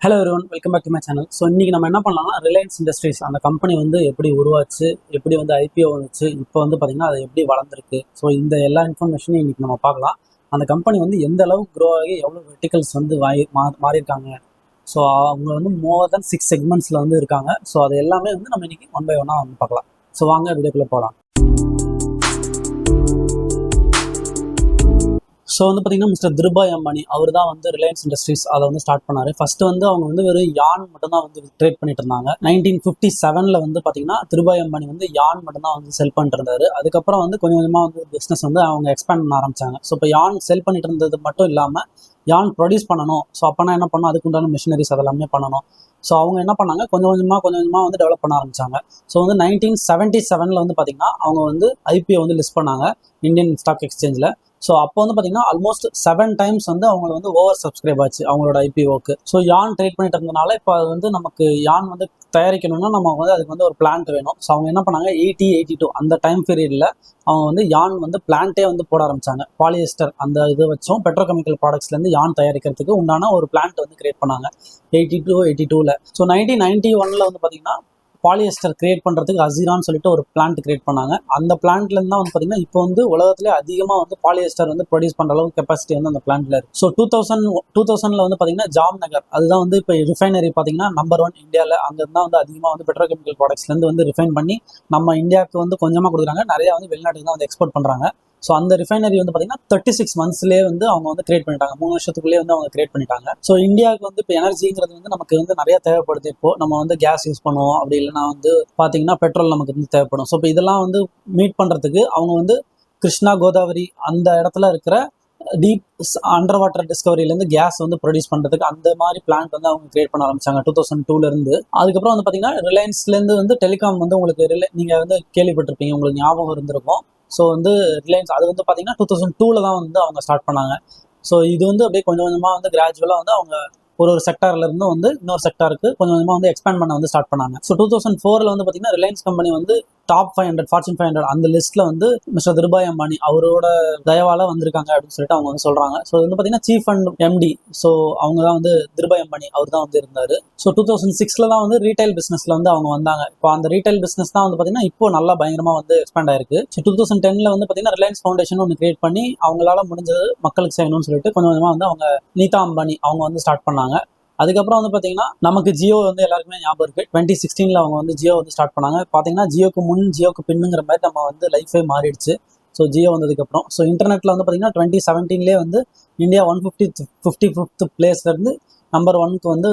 Hello everyone, welcome back to my channel. So இன்றைக்கி நம்ம என்ன பண்ணலாம்னா, ரிலையன்ஸ் இண்டஸ்ட்ரீஸ் அந்த கம்பெனி வந்து எப்படி உருவாச்சு, எப்படி வந்து ஐபிஓ வந்துச்சு, இப்போ வந்து பார்த்திங்கன்னா அது எப்படி வளர்ந்துருக்கு. ஸோ இந்த எல்லா இன்ஃபர்மேஷனையும் இன்றைக்கி நம்ம பார்க்கலாம். அந்த கம்பெனி வந்து எந்த அளவுக்கு க்ரோ ஆகி எவ்வளோ வெர்டிகல்ஸ் வந்து மாறியிருக்காங்க. ஸோ அவங்க வந்து மோர் தென் 6 செக்மெண்ட்ஸில் வந்து இருக்காங்க. ஸோ அது எல்லாமே வந்து நம்ம இன்றைக்கி ஒன் பை ஒன்னாக வந்து பார்க்கலாம். ஸோ வாங்க வீடியோக்குள்ளே போகலாம். ஸோ வந்து பார்த்தீங்கன்னா மிஸ்டர் திருபாய் அம்பானி அவர் தான் வந்து ரிலையன்ஸ் இண்டஸ்ட்ரீஸ் அதை வந்து ஸ்டார்ட் பண்ணார். ஃபர்ஸ்ட் வந்து அவங்க வந்து வெறும் யான் மட்டும் தான் வந்து ட்ரேட் பண்ணிட்டு இருந்தாங்க. 1957 வந்து பார்த்தீங்கன்னா திருபாய் அம்பானி வந்து யான் மட்டும் தான் வந்து செல் பண்ணிட்டு இருந்தாரு. அதுக்கப்புறம் வந்து கொஞ்சம் கொஞ்சமாக வந்து பிஸ்னஸ் வந்து அவங்க எக்ஸ்பேண்ட் பண்ண ஆரம்பிச்சாங்க. ஸோ இப்போ யான் செல் பண்ணிட்டு இருந்தது மட்டும் இல்லாமல் யான் ப்ரொடியூஸ் பண்ணணும். ஸோ அப்போனா என்ன பண்ணணும், அதுக்கு உண்டான மிஷினரிஸ் அதெல்லாமே பண்ணணும். ஸோ அவங்க என்ன பண்ணாங்க, கொஞ்சம் கொஞ்சமாக வந்து டெவலப் பண்ண ஆரம்பிச்சாங்க. ஸோ வந்து 1977 வந்து பார்த்தீங்கன்னா அவங்க வந்து ஐபிஓ வந்து லிஸ்ட் பண்ணாங்க இந்தியன் ஸ்டாக் எக்ஸ்சேஞ்சில். ஸோ அப்போ வந்து பார்த்தீங்கன்னா ஆல்மோஸ்ட் 7 டைம்ஸ் வந்து அவங்க வந்து ஓவர் சப்ஸ்கிரைப் ஆச்சு அவங்களோட ஐபிஓக்கு. ஸோ யான் ட்ரேட் பண்ணிட்டு இருந்தனால இப்போ அது வந்து நமக்கு யான் வந்து தயாரிக்கணும்னா நம்ம வந்து அதுக்கு வந்து ஒரு பிளான்ட் வேணும். ஸோ அவங்க என்ன பண்ணாங்க, 82 அந்த டைம் பீரியடில் அவங்க வந்து யான் வந்து பிளான்ட்டே வந்து போட ஆரம்பிச்சாங்க. பாலியஸ்டர் அந்த இது வச்சும் பெட்ரோகெமிக்கல் ப்ராடக்ட்ஸ்லேருந்து யான் தயாரிக்கிறதுக்கு உண்டான ஒரு பிளான்ட் வந்து கிரியேட் பண்ணாங்க 82-82ல். ஸோ 1991 வந்து பார்த்தீங்கன்னா பாலியஸ்டர் கிரியேட் பண்ணுறதுக்கு அசீரான்னு சொல்லிட்டு ஒரு பிளான்ட் கிரியேட் பண்ணாங்க. அந்த பிளான்ட்லேருந்து தான் வந்து பார்த்தீங்கன்னா இப்போ வந்து உலகத்திலே அதிகமாக வந்து பாலியஸ்டர் வந்து ப்ரொடியூஸ் பண்ணுற அளவுக்கு கெப்பாசிட்டி வந்து அந்த பிளான்ட்ல இருக்குது. ஸோ 2000 வந்து பார்த்தீங்கன்னா ஜாம்நகர் அதுதான் வந்து இப்போ ரிஃபைனரி பார்த்தீங்கன்னா நம்பர் 1 இந்தியாவில். அங்கேருந்து வந்து அதிகமாக வந்து பெட்ரோகெமிக்கல் ப்ராடக்ட்ஸ்லேருந்து வந்து ரிஃபைன் பண்ணி நம்ம இந்தியாவுக்கு வந்து கொஞ்சமாக கொடுக்குறாங்க, நிறையா வந்து வெளிநாட்டுக்கு தான் வந்து எக்ஸ்போர்ட் பண்ணுறாங்க. ஸோ அந்த ரிஃபைனரி வந்து பார்த்தீங்கன்னா 36 மந்த்ஸ்லேயே வந்து அவங்க வந்து கிரியேட் பண்ணிட்டாங்க. 3 வருஷத்துக்குள்ளேயே வந்து அவங்க கிரியேட் பண்ணிட்டாங்க. ஸோ இந்தியாவுக்கு வந்து இப்போ எனர்ஜிங்கிறது வந்து நமக்கு வந்து நிறைய தேவைப்படுது. இப்போ நம்ம வந்து கேஸ் யூஸ் பண்ணுவோம், அப்படி இல்லைன்னா வந்து பார்த்தீங்கன்னா பெட்ரோல் நமக்கு வந்து தேவைப்படும். ஸோ இப்போ இதெல்லாம் வந்து மீட் பண்ணுறதுக்கு அவங்க வந்து கிருஷ்ணா கோதாவரி அந்த இடத்துல இருக்கிற டீப் அண்டர் வாட்டர் டிஸ்கவரியிலேருந்து கேஸ் வந்து ப்ரொடியூஸ் பண்ணுறதுக்கு அந்த மாதிரி பிளான்ட் வந்து அவங்க கிரியேட் பண்ண ஆரம்பிச்சாங்க 2002 அதுக்கப்புறம் வந்து பார்த்தீங்கன்னா ரிலையன்ஸ்லேருந்து வந்து டெலிகாம் வந்து உங்களுக்கு நீங்கள் வந்து கேள்விப்பட்டிருப்பீங்க, உங்களுக்கு ஞாபகம் இருந்திருக்கும். ஸோ வந்து ரிலையன்ஸ் அது வந்து பார்த்தீங்கன்னா 2002 தான் வந்து அவங்க ஸ்டார்ட் பண்ணாங்க. ஸோ இது வந்து அப்படியே கொஞ்சம் கொஞ்சமாக வந்து கிராஜுவலாக வந்து அவங்க ஒரு செக்டார்ல இருந்து வந்து இன்னொரு செக்டாருக்கு கொஞ்சம் கொஞ்சமாக வந்து எக்ஸ்பேண்ட் பண்ண வந்து ஸ்டார்ட் பண்ணாங்க. ஸோ 2004 வந்து பார்த்தீங்கன்னா ரிலையன்ஸ் கம்பெனி வந்து டாப் 500 ஃபார்ச்சூன் 500 அந்த லிஸ்ட்ல வந்து மிஸ்டர் திருபாய் அம்பானி அவரோட தயவால வந்திருக்காங்க அப்படின்னு சொல்லிட்டு அவங்க வந்து சொல்றாங்க. ஸோ இது வந்து பார்த்தீங்கன்னா சீஃப் அண்ட் எம்டி. ஸோ அவங்க தான் வந்து திருபாய் அம்பானி அவர் தான் வந்து இருந்தாரு. ஸோ 2006 தான் வந்து ரீட்டைல் பிசினஸ்ல வந்து அவங்க வந்தாங்க. இப்போ அந்த ரீட்டைல் பிசினஸ் தான் வந்து பார்த்தீங்கன்னா இப்போ நல்லா பயங்கரமா வந்து எக்ஸ்பேண்ட் ஆயிருக்கு. ஸோ 2010 வந்து பார்த்தீங்கன்னா ரிலையன்ஸ் ஃபவுண்டேஷன் ஒன்று கிரியேட் பண்ணி அவங்களால முடிஞ்சது மக்களுக்கு செய்யணும்னு சொல்லிட்டு கொஞ்சம் கொஞ்சமாக வந்து அவங்க நீதா அம்பானி அவங்க வந்து ஸ்டார்ட் பண்ணாங்க. அதுக்கப்புறம் வந்து பார்த்தீங்கன்னா நமக்கு ஜியோ வந்து எல்லாருக்குமே ஞாபகம் இருக்குது. 2016 அவங்க வந்து ஜியோ வந்து ஸ்டார்ட் பண்ணாங்க. பார்த்தீங்கன்னா ஜியோக்கு முன் ஜியோக்கு பின்னுங்கிற மாதிரி நம்ம வந்து லைஃபே மாறிடுச்சு. ஸோ ஜியோ வந்ததுக்கப்புறம் ஸோ இன்டர்நெட்டில் வந்து பார்த்தீங்கன்னா 2017 வந்து இந்தியா 155th பிளேஸ்லேருந்து நம்பர் 1க்கு வந்து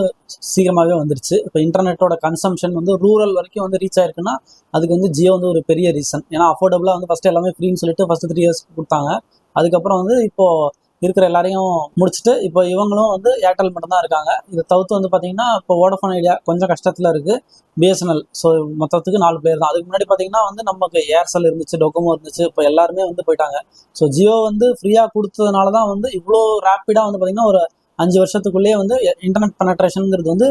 சீக்கிரமாகவே வந்துருச்சு. இப்போ இன்டர்நெட்டோட கன்சம்ஷன் வந்து ரூரல் வரைக்கும் வந்து ரீச் ஆயிருக்குன்னா அதுக்கு வந்து ஜியோ வந்து ஒரு பெரிய ரீசன். ஏன்னா அஃபோர்டபுளாக வந்து ஃபஸ்ட்டு எல்லாமே ஃப்ரீன்னு சொல்லிட்டு ஃபஸ்ட்டு 3 இயர்ஸ் கொடுத்தாங்க. அதுக்கப்புறம் வந்து இப்போது இருக்கிற எல்லாரையும் முடிச்சுட்டு இப்போ இவங்களும் வந்து ஏர்டெல் மட்டும் தான் இருக்காங்க. இதை தவிர்த்து வந்து பார்த்தீங்கன்னா இப்போ வோடஃபோன் ஐடியா கொஞ்சம் கஷ்டத்தில் இருக்குது. பிஎஸ்என்எல் ஸோ மொத்தத்துக்கு 4 பிளேயர் தான். அதுக்கு முன்னாடி பார்த்தீங்கன்னா வந்து நமக்கு ஏர்செல் இருந்துச்சு, டொக்கோமோ இருந்துச்சு, இப்போ எல்லாருமே வந்து போயிட்டாங்க. ஸோ ஜியோ வந்து ஃப்ரீயாக கொடுத்ததுனால தான் வந்து இவ்வளோ ரேப்பிடாக வந்து பார்த்தீங்கன்னா ஒரு 5 வருஷத்துக்குள்ளேயே வந்து இன்டர்நெட் பெனட்ரேஷனுங்கிறது வந்து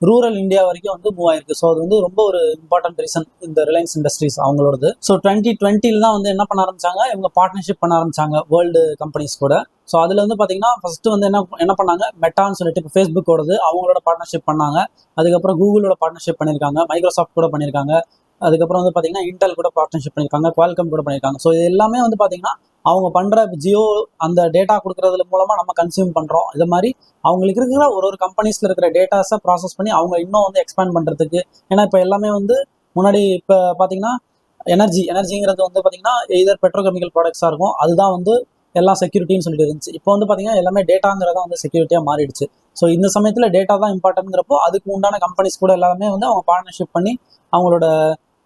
ரூரல் இந்தியா வரைக்கும் வந்து மூவ் ஆயிருக்கு. ஸோ அது வந்து ரொம்ப ஒரு இம்பார்ட்டன்ட் ரீசன் இந்த ரிலையன்ஸ் இண்டஸ்ட்ரீஸ் அவங்களோடது. ஸோ 2020 தான் வந்து என்ன பண்ண ஆரம்பிச்சாங்க, இவங்க பார்ட்னர்ஷிப் பண்ண ஆரம்பிச்சாங்க வேர்ல்டு கம்பெனிஸ் கூட. ஸோ அதில் வந்து பார்த்தீங்கன்னா ஃபர்ஸ்ட் வந்து என்ன பண்ணாங்க, மெட்டான்னு சொல்லிட்டு இப்போ ஃபேஸ்புக்கோடது அவங்களோட பார்ட்னர்ஷிப் பண்ணாங்க. அதுக்கப்புறம் கூகுளோட பார்ட்னர்ஷிப் பண்ணியிருக்காங்க, மைக்ரோசாஃப்ட் கூட பண்ணியிருக்காங்க. அதுக்கப்புறம் வந்து பார்த்தீங்கன்னா இன்டெல் கூட பார்ட்னர்ஷிப் பண்ணியிருக்காங்க, குவால்காம் கூட பண்ணியிருக்காங்க. ஸோ இது எல்லாமே வந்து பார்த்தீங்கன்னா அவங்க பண்ணுற ஜியோ அந்த டேட்டா கொடுக்குறதுல மூலமாக நம்ம கன்சியூம் பண்ணுறோம். இது மாதிரி அவங்களுக்கு இருக்கிற ஒரு கம்பெனிஸில் இருக்கிற டேட்டாஸை ப்ராசஸ் பண்ணி அவங்க இன்னும் வந்து எக்ஸ்பேண்ட் பண்ணுறதுக்கு. ஏன்னா இப்போ எல்லாமே வந்து முன்னாடி இப்போ பார்த்தீங்கன்னா எனர்ஜிங்கிறது வந்து பார்த்தீங்கன்னா எதர் பெட்ரோகெமிக்கல் ப்ராடக்ட்ஸாக இருக்கும், அதுதான் வந்து எல்லாம் செக்யூரிட்டின்னு சொல்லிட்டு இருந்துச்சு. இப்போ வந்து பார்த்தீங்கன்னா எல்லாமே டேட்டாங்கிறதா வந்து செக்யூரிட்டியாக மாறிடுச்சு. ஸோ இந்த சமயத்தில் டேட்டா தான் இம்பார்ட்டன்ட்ங்கிறப்போ அதுக்கு உண்டான கம்பெனிஸ் கூட எல்லாமே வந்து அவங்க பார்ட்னர்ஷிப் பண்ணி அவங்களோட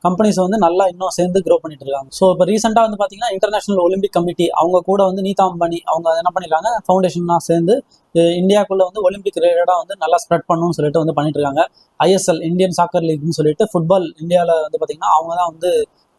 கம்பெனிஸ் வந்து நல்லா இன்னும் சேர்ந்து க்ரோ பண்ணிட்டு இருக்காங்க. ஸோ இப்போ ரீசெண்டாக வந்து பார்த்தீங்கன்னா இன்டர்நேஷனல் ஒலிம்பிக் கமிட்டி அவங்க கூட வந்து நீதா அம்பானி அவங்க என்ன பண்ணிருக்காங்க, ஃபவுண்டேஷனாக சேர்ந்து இந்தியாவுக்குள்ள வந்து ஒலிம்பிக் ரிலேட்டடாக வந்து நல்லா ஸ்ப்ரெட் பண்ணணும்னு சொல்லிட்டு வந்து பண்ணிட்டு இருக்காங்க. ஐஎஸ்எல் இந்தியன் சாக்கர் லீக்னு சொல்லிட்டு ஃபுட்பால் இந்தியாவில் வந்து பார்த்தீங்கன்னா அவங்க தான் வந்து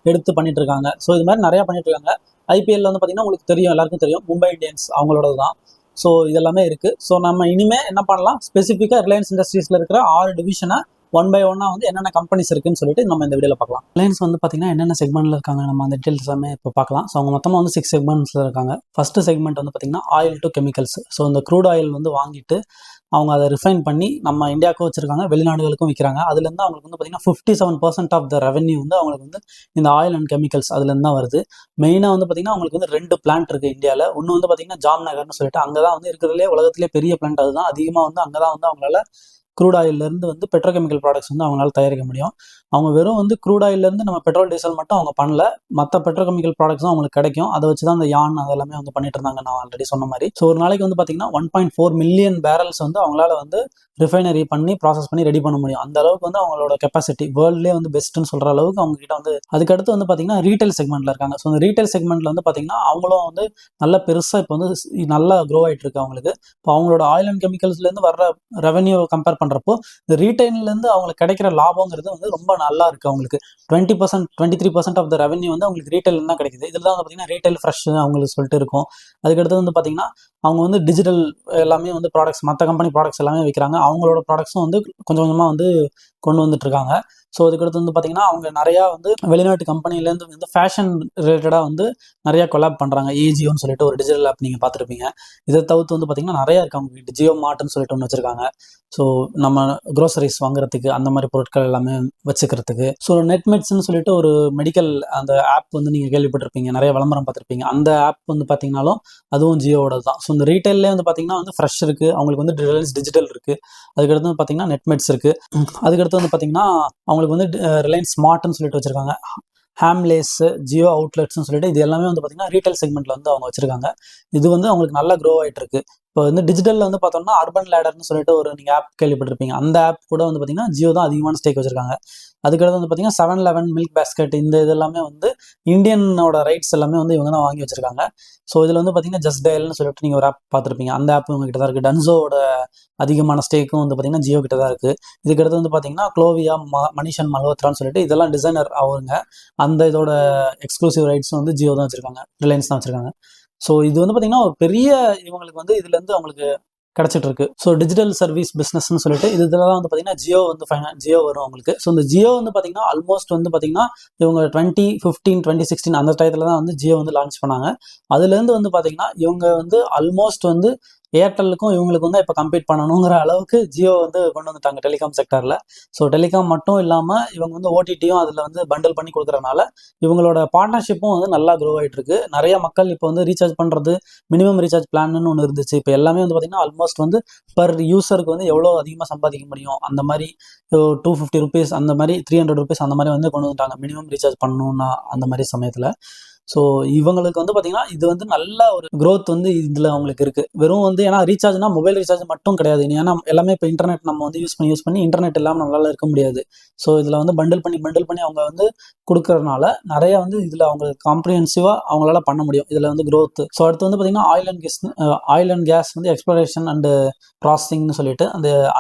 எடுத்து பண்ணிட்டு இருக்காங்க. ஸோ இது மாதிரி நிறையா பண்ணிட்டு இருக்காங்க. ஐபிஎல் வந்து பார்த்தீங்கன்னா உங்களுக்கு தெரியும், எல்லாருக்கும் தெரியும், மும்பை இந்தியன்ஸ் அவங்களோட தான். ஸோ இதெல்லாமே இருக்குது. ஸோ நம்ம இனிமேல் என்ன பண்ணலாம், ஸ்பெசிஃபிக்காக ரிலையன்ஸ் இண்டஸ்ட்ரீஸில் இருக்கிற 6 டிவிஷனை ஒன் பை ஒன்னா வந்து என்னென்ன கம்பெனிஸ் இருக்குன்னு சொல்லிட்டு நம்ம இந்த வீடியோவில் பார்க்கலாம். ரிலையன்ஸ் வந்து பார்த்தீங்கன்னா என்னென்ன செக்மெண்ட்ல இருக்காங்க நம்ம அந்த டீட்டெயில்ஸ் எல்லாமே இப்போ பார்க்கலாம். ஸோ அவங்க மொத்தமாக வந்து 6 செக்மெண்ட்ஸில் இருக்காங்க. ஃபர்ஸ்ட் செக்மெண்ட் வந்து பார்த்தீங்கன்னா ஆயில் டு கெமிக்கல்ஸ். ஸோ இந்த க்ரூட் ஆயில் வந்து வாங்கிட்டு அவங்க அதை ரிஃபைன் பண்ணி நம்ம இந்தியாவுக்கும் வச்சிருக்காங்க, வெளிநாடுகளுக்கும் விற்கிறாங்க. அதுலேருந்து அவங்களுக்கு வந்து பார்த்தீங்கன்னா 57% ஆஃப் த ரெவன்யூ வந்து அவங்களுக்கு வந்து இந்த ஆயில் அண்ட் கெமிக்கல்ஸ் அதுலேருந்து தான் வருது. மெயினாக வந்து பார்த்தீங்கன்னா அவங்களுக்கு வந்து 2 பிளான்ட் இருக்குது இந்தியாவில். ஒன்று வந்து பார்த்தீங்கன்னா ஜாம்நகர்னு சொல்லிட்டு அங்கே தான் வந்து இருக்கிறதுலே உலகத்திலே பெரிய பிளான்ட். அதுதான் அதிகமாக வந்து அங்கே தான் வந்து அவங்களால க்ரூட் ஆயிலேருந்து வந்து பெட்ரோகெமிக்கல் ப்ராடக்ட்ஸ் வந்து அவங்களால தயாரிக்க முடியும். அவங்க வெறும் வந்து க்ரூட் ஆயிலேருந்து நம்ம பெட்ரோல் டீசல் மட்டும் அவங்க பண்ணல, மற்ற பெட்ரோகெமிக்கல் ப்ராடக்ட்ஸும் அவங்களுக்கு கிடைக்கும். அதை வச்சு தான் அந்த யான் அதெல்லாமே வந்து பண்ணிட்டு இருந்தாங்க நான் ஆல்ரெடி சொன்ன மாதிரி. ஸோ ஒரு நாளைக்கு வந்து பார்த்தீங்கன்னா 1.4 மில்லியன் பேரல்ஸ் வந்து அவங்களால வந்து ரிஃபைனரி பண்ணி ப்ராசஸ் பண்ணி ரெடி பண்ண முடியும். அந்த அளவுக்கு வந்து அவங்களோட கெப்பாசிட்டி வேர்ல்ட்லேயே வந்து பெஸ்ட்டுன்னு சொல்கிற அளவுக்கு அவங்க கிட்ட வந்து. அதுக்கடுத்து வந்து பார்த்தீங்கன்னா ரீட்டைல் செக்மெண்ட்டில் இருக்காங்க. ஸோ இந்த ரீட்டைல் செக்மெண்ட்டில் வந்து பார்த்தீங்கன்னா அவங்களும் வந்து நல்ல பெருசாக இப்போ வந்து நல்லா க்ரோ ஆகிட்டு இருக்கு அவங்களுக்கு. இப்போ அவங்களோட ஆயில் அண்ட் கெமிக்கல்ஸ்லேருந்து வர்ற ரெவன்யூ கம்பேர் பண்ணுறப்போ இந்த ரீட்டைல்லேருந்து அவங்களுக்கு கிடைக்கிற லாபங்கிறது வந்து ரொம்ப நல்லா இருக்குது. அவங்களுக்கு 20% 23% ஆஃப் த ரெவன்யூ வந்து அவங்களுக்கு ரீட்டைல் தான் கிடைக்குது. இதில் தான் வந்து பார்த்தீங்கன்னா ரீட்டைல் ஃப்ரெஷ் அவங்களுக்கு சொல்லிட்டு இருக்கும். அதுக்கடுத்து வந்து பார்த்தீங்கன்னா அவங்க வந்து டிஜிட்டல் எல்லாமே வந்து ப்ராடக்ட்ஸ், மற்ற கம்பெனி ப்ராடக்ட்ஸ் எல்லாமே விற்கிறாங்க. அவங்களோட ப்ராடக்ட்ஸும் வந்து கொஞ்சம் கொஞ்சமாக வந்து கொண்டு வந்துட்டு இருக்காங்க. ஸோ அதுக்கடுத்து வந்து பார்த்தீங்கன்னா அவங்க நிறையா வந்து வெளிநாட்டு கம்பெனிலேருந்து வந்து ஃபேஷன் ரிலேட்டடாக வந்து நிறையா கொலாப் பண்ணுறாங்க. ஏஜியோன்னு சொல்லிட்டு ஒரு டிஜிட்டல் ஆப் நீங்கள் பார்த்துருப்பீங்க. இதை தவிர்த்து வந்து பார்த்தீங்கன்னா நிறையா இருக்குது அவங்க கிட்ட. ஜியோ மார்ட்னு சொல்லிட்டு ஒன்று வச்சுருக்காங்க. ஸோ நம்ம க்ரோசரிஸ் வாங்குறதுக்கு அந்த மாதிரி பொருட்கள் எல்லாமே வச்சுக்கிறதுக்கு. ஸோ நெட்மெட்ஸ்ன்னு சொல்லிட்டு ஒரு மெடிக்கல் அந்த ஆப் வந்து நீங்கள் கேள்விப்பட்டிருப்பீங்க, நிறைய விளம்பரம் பார்த்துருப்பீங்க. அந்த ஆப் வந்து பார்த்தீங்கன்னாலும் அதுவும் ஜியோவோட தான். ஸோ இந்த ரீட்டைல்லே வந்து பார்த்தீங்கன்னா வந்து ஃப்ரெஷ் இருக்குது, அவங்களுக்கு வந்து ரிலையன்ஸ் டிஜிட்டல் இருக்குது, அதுக்கடுத்து வந்து பார்த்தீங்கன்னா நெட்மெட்ஸ் இருக்குது, அதுக்கடுத்து வந்து பார்த்தீங்கன்னா அவங்களுக்கு வந்து ரிலையன்ஸ் ஸ்மார்ட்னு சொல்லிட்டு வச்சுருக்காங்க, ஹேம்லேஸ், ஜியோ அவுட்லெட்ஸ்னு சொல்லிட்டு இது எல்லாமே வந்து பார்த்தீங்கன்னா ரீட்டைல் செக்மெண்ட்டில் வந்து அவங்க வச்சுருக்காங்க. இது வந்து அவங்களுக்கு நல்லா க்ரோ ஆகிட்டு இருக்கு. இப்போ வந்து டிஜிட்டலில் வந்து பார்த்தோம்னா அர்பன் லேடர்னு சொல்லிட்டு ஒரு நீங்கள் ஆப் கேள்விப்பட்டிருப்பீங்க. அந்த ஆப் கூட வந்து பார்த்தீங்கன்னா ஜியோ தான் அதிகமான ஸ்டேக் வச்சிருக்காங்க. அதுக்கடுத்து வந்து பார்த்தீங்கன்னா 7-Eleven, மில்க் பாஸ்கெட் இந்த இதெல்லாமே வந்து இந்தியனோட ரைட்ஸ் எல்லாமே வந்து இவங்க தான் வாங்கி வச்சிருக்காங்க. ஸோ இதில் வந்து பார்த்தீங்கன்னா ஜஸ்ட் டயல்னு சொல்லிட்டு நீங்கள் ஒரு ஆப் பார்த்துருப்பீங்க. அந்த ஆப் உங்ககிட்ட தான் இருக்குது. டன்சோட அதிகமான ஸ்டேக்கும் வந்து பார்த்தீங்கன்னா ஜியோ கிட்ட தான் இருக்குது. இதுக்கடுத்து வந்து பார்த்தீங்கன்னா க்ளோவியா, மனிஷன் மல்ஹோத்ரான்னு சொல்லிட்டு இதெல்லாம் டிசைனர் அவங்க. அந்த இதோட எக்ஸ்க்ளூசிவ் ரைட்ஸ் வந்து ஜியோ தான் வச்சிருக்காங்க, ரிலையன்ஸ் தான் வச்சிருக்காங்க. ஸோ இது வந்து பார்த்தீங்கன்னா ஒரு பெரிய இவங்களுக்கு வந்து இதுலேருந்து அவங்களுக்கு கிடச்சிட்டு இருக்கு. ஸோ டிஜிட்டல் சர்வீஸ் பிஸ்னஸ்ன்னு சொல்லிட்டு இதெல்லாம் வந்து பார்த்தீங்கன்னா ஜியோ வந்து ஜியோ வரும் அவங்களுக்கு. ஸோ இந்த ஜியோ வந்து பார்த்தீங்கன்னா ஆல்மோஸ்ட் வந்து பார்த்தீங்கன்னா இவங்க 2015 2016 அந்த டயத்தில் தான் வந்து ஜியோ வந்து லான்ச் பண்ணாங்க. அதுலேருந்து வந்து பார்த்தீங்கன்னா இவங்க வந்து ஆல்மோஸ்ட் வந்து ஏர்டெல்லுக்கும் இவங்களுக்கு வந்து இப்போ கம்பீட் பண்ணணுங்கிற அளவுக்கு ஜியோ வந்து கொண்டு வந்துட்டாங்க டெலிகாம் செக்டரில். ஸோ டெலிகாம் மட்டும் இல்லாமல் இவங்க வந்து ஓடிடியும் அதில் வந்து பண்டில் பண்ணி கொடுக்குறதுனால இவங்களோட பார்ட்னர்ஷிப்பும் வந்து நல்லா க்ரோ ஆகிட்டு இருக்கு. நிறைய மக்கள் இப்போ வந்து ரீசார்ஜ் பண்ணுறது மினிமம் ரீசார்ஜ் பிளான்னு ஒன்று இருந்துச்சு. இப்போ எல்லாமே வந்து பார்த்தீங்கன்னா ஆல்மோஸ்ட் வந்து பர் யூசருக்கு வந்து எவ்வளோ அதிகமாக சம்பாதிக்க முடியும் அந்த மாதிரி ₹250 அந்த மாதிரி ₹300 அந்த மாதிரி வந்து கொண்டு வந்துட்டாங்க மினிமம் ரீசார்ஜ் பண்ணணும்னா அந்த மாதிரி சமயத்தில். ஸோ இவங்களுக்கு வந்து பார்த்தீங்கன்னா இது வந்து நல்ல ஒரு க்ரோத் வந்து இதில் அவங்களுக்கு இருக்குது. வெறும் வந்து ஏன்னா ரீசார்ஜ்னா மொபைல் ரீசார்ஜ் மட்டும் கிடையாது. ஏன்னா எல்லாமே இப்போ இன்டர்நெட் நம்ம வந்து யூஸ் பண்ணி இன்டர்நெட் இல்லாமல் நம்மளால இருக்க முடியாது. ஸோ இதில் வந்து பண்டில் பண்ணி அவங்க வந்து கொடுக்கறதுனால நிறைய வந்து இதில் அவங்க காம்ப்ரிஹென்சிவாக அவங்களால பண்ண முடியும். இதில் வந்து க்ரோத். ஸோ அடுத்து வந்து பார்த்தீங்கன்னா ஆயில் அண்ட் கேஸ் வந்து எக்ஸ்ப்ளோரேஷன் அண்டு ப்ராசஸிங்னு சொல்லிட்டு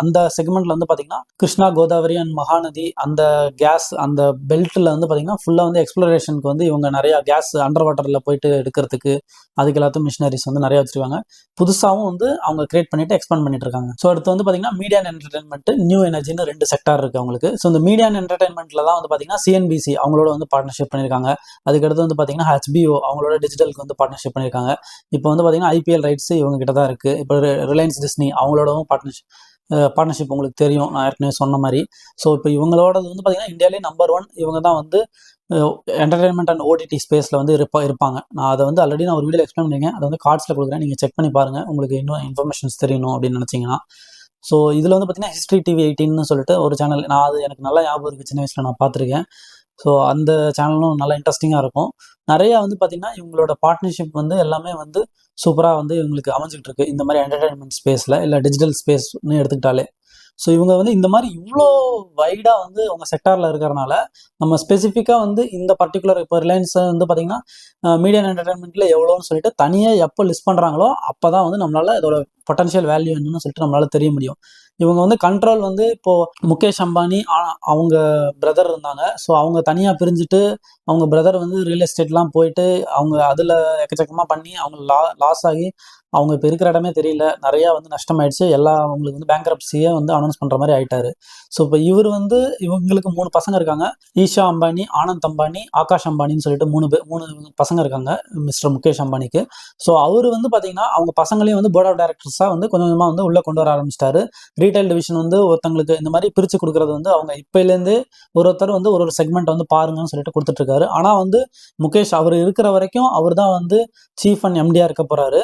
அந்த செக்மெண்ட்டில் வந்து பார்த்தீங்கன்னா கிருஷ்ணா, கோதாவரி அண்ட் மகாநதி அந்த கேஸ் அந்த பெல்ட்டில் வந்து பார்த்தீங்கன்னா ஃபுல்லாக வந்து எக்ஸ்ப்ளோரேஷனுக்கு வந்து இவங்க நிறையா கேஸ் அண்டர் வாட்டரில் போயிட்டு எடுக்கிறதுக்கு அதுக்கு எல்லாத்தையும் மிஷினரிஸ் வந்து நிறைய வச்சிருக்காங்க. புதுசாகவும் வந்து அவங்க கிரியேட் பண்ணிட்டு எக்ஸ்பேண்ட் பண்ணிட்டு இருக்காங்க. ஸோ அடுத்து வந்து பார்த்தீங்கன்னா மீடியா அண்ட் என்டர்டைன்மெண்ட், நியூ எனர்ஜின்னு 2 செக்டார் இருக்குது அவங்களுக்கு. ஸோ இந்த மீடியா அண்ட் என்டர்டைன்மெண்ட்டில் தான் வந்து பார்த்தீங்கன்னா சிஎன்பிசி அவங்களோட வந்து பார்ட்னர்ஷிப் பண்ணியிருக்காங்க. அதுக்கடுத்து வந்து பார்த்தீங்கன்னா HBO அவங்களோட டிஜிட்டலுக்கு வந்து பார்ட்னர்ஷிப் பண்ணியிருக்காங்க. இப்போ வந்து பார்த்தீங்கன்னா IPL ரைட்ஸ் இவங்க கிட்ட தான் இருக்குது. இப்போ ரிலையன்ஸ் டிஸ்னி அவங்களோடவும் பார்ட்னர்ஷிப் உங்களுக்கு தெரியும், நான் ஏற்கனவே சொன்ன மாதிரி. ஸோ இப்போ இவங்களோடது வந்து பார்த்தீங்கன்னா இந்தியாவிலே நம்பர் 1 இவங்க தான் வந்து என்டர்டைன்மெண்ட் அண்ட் ஓடிடி ஸ்பேஸில் வந்து இருப்பாங்க. நான் அதை வந்து ஆல்ரெடி நான் ஒரு வீடியோ எக்ஸ்பிளைன் பண்ணியிருக்கேன். அதை வந்து கார்ட்ஸில் கொடுக்குறேன், நீங்கள் செக் பண்ணி பாருங்கள் உங்களுக்கு இன்னும் இன்ஃபர்மேஷன்ஸ் தெரியணும் அப்படின்னு நினச்சிங்கன்னா. ஸோ இதில் வந்து பார்த்தீங்கன்னா ஹிஸ்ட்ரி டிவி 18ன்னு சொல்லிட்டு ஒரு சேனல், நான் அது எனக்கு நல்லா ஞாபகம் இருக்குது, சின்ன வயசில் நான் பார்த்துருக்கேன். ஸோ அந்த சேனலும் நல்லா இன்ட்ரெஸ்டிங்காக இருக்கும். நிறையா வந்து பார்த்தீங்கன்னா இவங்களோட பார்ட்னர்ஷிப் வந்து எல்லாமே வந்து சூப்பராக வந்து இவங்களுக்கு அமைஞ்சிக்கிட்டு இருக்கு இந்த மாதிரி என்டர்டைன்மெண்ட் ஸ்பேஸில், இல்லை டிஜிட்டல் ஸ்பேஸ்னு எடுத்துக்கிட்டாலே. ஸோ இவங்க வந்து இந்த மாதிரி இவ்வளோ வைடாக வந்து அவங்க செக்டாரில் இருக்கிறனால நம்ம ஸ்பெசிஃபிக்காக வந்து இந்த பர்டிகுலர் இப்போ ரிலையன்ஸ் வந்து பார்த்தீங்கன்னா மீடியா அண்ட் என்டர்டைன்மெண்ட்டில் எவ்வளோன்னு சொல்லிட்டு தனியாக எப்போ லிஸ்ட் பண்ணுறாங்களோ அப்போ தான் வந்து நம்மளால் இதோட பொட்டன்ஷியல் வேல்யூ என்னன்னு சொல்லிட்டு நம்மளால தெரிய முடியும். இவங்க வந்து கண்ட்ரோல் வந்து இப்போது முகேஷ் அம்பானி அவங்க பிரதர் இருந்தாங்க. ஸோ அவங்க தனியாக பிரிஞ்சுட்டு அவங்க பிரதர் வந்து ரியல் எஸ்டேட்லாம் போயிட்டு அவங்க அதில் எக்கச்சக்கமாக பண்ணி அவங்க லாஸ் ஆகி அவங்க இப்போ இருக்கிற இடமே தெரியல, நிறையா வந்து நஷ்டமாயிடுச்சு, அவங்களுக்கு வந்து பேங்க்ரப்சியே வந்து அனௌன்ஸ் பண்ணுற மாதிரி ஆயிட்டாரு. ஸோ இப்போ இவர் வந்து இவங்களுக்கு 3 பசங்க இருக்காங்க. ஈஷா அம்பானி, ஆனந்த் அம்பானி, ஆகாஷ் அம்பானின்னு சொல்லிட்டு 3 பசங்க இருக்காங்க மிஸ்டர் முகேஷ் அம்பானிக்கு. ஸோ அவர் வந்து பார்த்தீங்கன்னா அவங்க பசங்களையும் வந்து போர்ட் ஆஃப் டைரக்டர்ஸாக வந்து கொஞ்சம் கொஞ்சமாக வந்து உள்ளே கொண்டு வர ஆரம்பிச்சிட்டாரு. ரீட்டைல் டிவிஷன் வந்து ஒருத்தங்களுக்கு இந்த மாதிரி பிரித்து கொடுக்குறது வந்து அவங்க இப்போலேருந்தே ஒருத்தர் வந்து ஒரு செக்மெண்ட் வந்து பாருங்கன்னு சொல்லிட்டு கொடுத்துட்ருக்காரு. ஆனால் வந்து முகேஷ் அவர் இருக்கிற வரைக்கும் அவர் தான் வந்து சீஃப் அண்ட் எம்டியாக இருக்க போகிறாரு.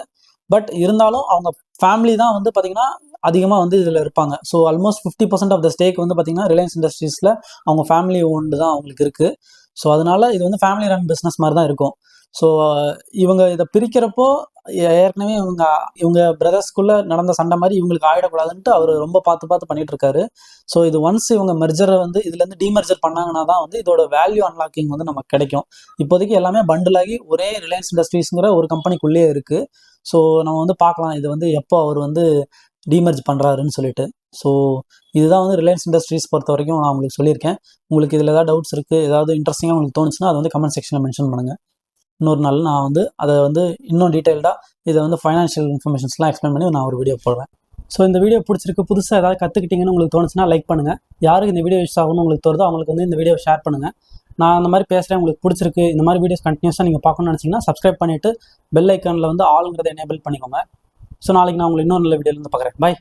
பட் இருந்தாலும் அவங்க ஃபேமிலி தான் வந்து பார்த்தீங்கன்னா அதிகமாக வந்து இதில் இருப்பாங்க. So almost 50% of the stake வந்து பார்த்தீங்கன்னா ரிலையன்ஸ் இண்டஸ்ட்ரீஸில் அவங்க ஃபேமிலி ஓன்டு தான் அவங்களுக்கு இருக்குது. ஸோ அதனால இது வந்து ஃபேமிலி ரன் பிஸ்னஸ் மாதிரி தான் இருக்கும். ஸோ இவங்க இதை பிரிக்கிறப்போ ஏற்கனவே இவங்க பிரதர்ஸ்குள்ளே நடந்த சண்டை மாதிரி இவங்களுக்கு ஆகிடக்கூடாதுன்ட்டு அவர் ரொம்ப பார்த்து பண்ணிட்டு இருக்காரு. ஸோ இது ஒன்ஸ் இவங்க மெர்ஜரை வந்து இதுலேருந்து டிமெர்ஜர் பண்ணாங்கன்னா தான் வந்து இதோட வேல்யூ அன்லாக்கிங் வந்து நமக்கு கிடைக்கும். இப்போதைக்கு எல்லாமே பண்டில் ஆகி ஒரே ரிலையன்ஸ் இண்டஸ்ட்ரீஸுங்கிற ஒரு கம்பெனிக்குள்ளேயே இருக்குது. ஸோ நம்ம வந்து பார்க்கலாம் இது வந்து எப்போ அவர் வந்து டிமெர்ஜ் பண்ணுறாருன்னு சொல்லிட்டு. ஸோ இதுதான் வந்து ரிலையன்ஸ் இண்டஸ்ட்ரீஸ் பொறுத்த வரைக்கும் நான் உங்களுக்கு சொல்லியிருக்கேன். உங்களுக்கு இதில் ஏதாவது டவுட்ஸ் இருக்குது, ஏதாவது இன்ட்ரெஸ்டிங்காக உங்களுக்கு தோணுச்சுன்னா அதை வந்து கமெண்ட் செக்ஷனில் மென்ஷன் பண்ணுங்கள். இன்னொரு நாள் நான் வந்து அதை வந்து இன்னும் டீட்டெயில்டாக இதை வந்து ஃபைனான்ஷியல் இன்ஃபர்மேஷன்ஸ்லாம் எக்ஸ்பிளைன் பண்ணி நான் ஒரு வீடியோ போடுவேன். ஸோ இந்த வீடியோ பிடிச்சிருக்கு, புதுசாக ஏதாவது கற்றுக்கிட்டீங்கன்னு உங்களுக்கு தோணுச்சுன்னா லைக் பண்ணுங்கள். யாருக்கு இந்த வீடியோ யூஸ் ஆகணும்னு உங்களுக்கு தோணுதோ அவங்களுக்கு வந்து இந்த வீடியோ ஷேர் பண்ணுங்கள். நான் அந்த மாதிரி பேசுகிறேன், உங்களுக்கு பிடிச்சிருக்கு, இந்த மாதிரி வீடியோஸ் கண்டினியூஸாக நீங்கள் பார்க்கணும்னு நினச்சிங்கன்னா சப்ஸ்கிரைப் பண்ணிவிட்டு பெல் ஐக்கானில் வந்து ஆளுங்கிறத எனேபிள் பண்ணிக்கோங்க. ஸோ நாளைக்கு நான் உங்களுக்கு இன்னொரு நல்ல வீடியோலேருந்து பார்க்குறேன். பாய்.